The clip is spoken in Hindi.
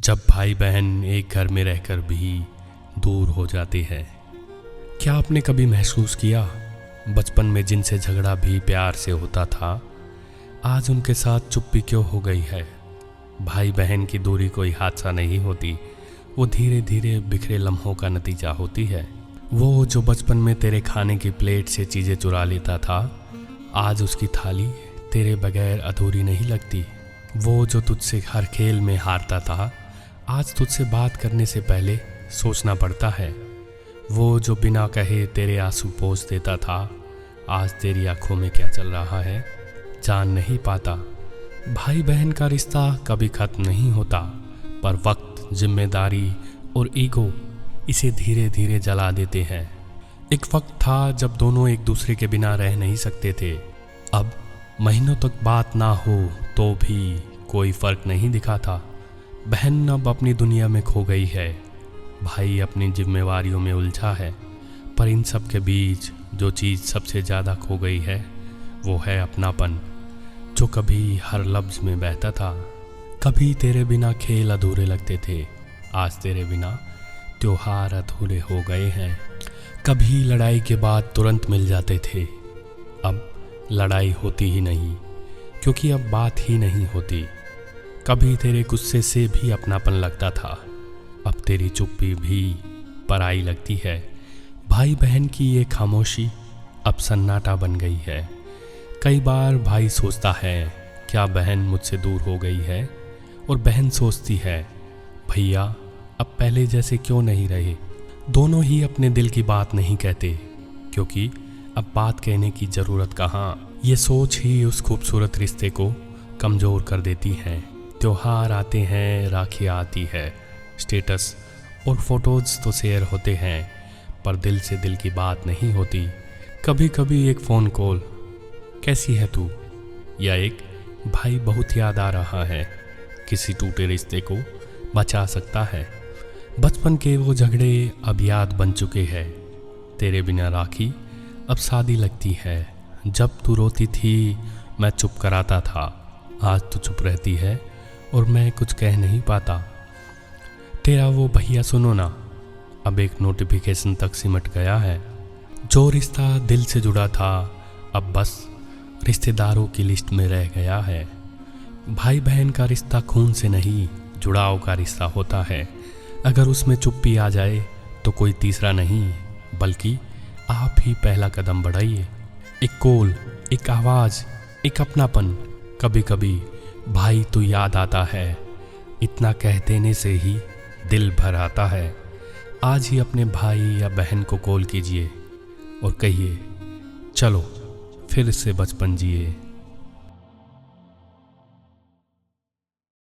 जब भाई बहन एक घर में रहकर भी दूर हो जाते हैं। क्या आपने कभी महसूस किया बचपन में जिनसे झगड़ा भी प्यार से होता था, आज उनके साथ चुप्पी क्यों हो गई है? भाई बहन की दूरी कोई हादसा नहीं होती, वो धीरे धीरे बिखरे लम्हों का नतीजा होती है। वो जो बचपन में तेरे खाने की प्लेट से चीज़ें चुरा लेता था, आज उसकी थाली तेरे बगैर अधूरी नहीं लगती। वो जो तुझसे हर खेल में हारता था, आज तुझसे बात करने से पहले सोचना पड़ता है। वो जो बिना कहे तेरे आंसू पोंछ देता था, आज तेरी आंखों में क्या चल रहा है जान नहीं पाता। भाई बहन का रिश्ता कभी खत्म नहीं होता, पर वक्त, जिम्मेदारी और ईगो इसे धीरे धीरे जला देते हैं। एक वक्त था जब दोनों एक दूसरे के बिना रह नहीं सकते थे। अब महीनों तक बात ना हो तो भी कोई फर्क नहीं दिखा था। बहन अब अपनी दुनिया में खो गई है, भाई अपनी जिम्मेवारियों में उलझा है। पर इन सब के बीच जो चीज़ सबसे ज़्यादा खो गई है वो है अपनापन, जो कभी हर लफ्ज़ में बहता था। कभी तेरे बिना खेल अधूरे लगते थे, आज तेरे बिना त्योहार अधूरे हो गए हैं। कभी लड़ाई के बाद तुरंत मिल जाते थे, अब लड़ाई होती ही नहीं, क्योंकि अब बात ही नहीं होती। कभी तेरे गुस्से से भी अपनापन लगता था, अब तेरी चुप्पी भी पराई लगती है। भाई बहन की ये खामोशी अब सन्नाटा बन गई है। कई बार भाई सोचता है क्या बहन मुझसे दूर हो गई है, और बहन सोचती है भैया अब पहले जैसे क्यों नहीं रहे। दोनों ही अपने दिल की बात नहीं कहते, क्योंकि अब बात कहने की ज़रूरत कहाँ। ये सोच ही उस खूबसूरत रिश्ते को कमज़ोर कर देती है। त्योहार आते हैं, राखियाँ आती है, स्टेटस और फोटोज़ तो शेयर होते हैं, पर दिल से दिल की बात नहीं होती। कभी कभी एक फ़ोन कॉल, कैसी है तू, या एक भाई बहुत याद आ रहा है, किसी टूटे रिश्ते को बचा सकता है। बचपन के वो झगड़े अब याद बन चुके हैं। तेरे बिना राखी अब शादी लगती है। जब तू रोती थी मैं चुप कराता था, आज तू चुप रहती है और मैं कुछ कह नहीं पाता। तेरा वो भैया सुनो ना अब एक नोटिफिकेशन तक सिमट गया है। जो रिश्ता दिल से जुड़ा था अब बस रिश्तेदारों की लिस्ट में रह गया है। भाई बहन का रिश्ता खून से नहीं, जुड़ाव का रिश्ता होता है। अगर उसमें चुप्पी आ जाए तो कोई तीसरा नहीं, बल्कि आप ही पहला कदम बढ़ाइए। एक कॉल, एक आवाज़, एक अपनापन। कभी कभी भाई तू याद आता है, इतना कह देने से ही दिल भर आता है। आज ही अपने भाई या बहन को कॉल कीजिए और कहिए चलो फिर से बचपन जिए।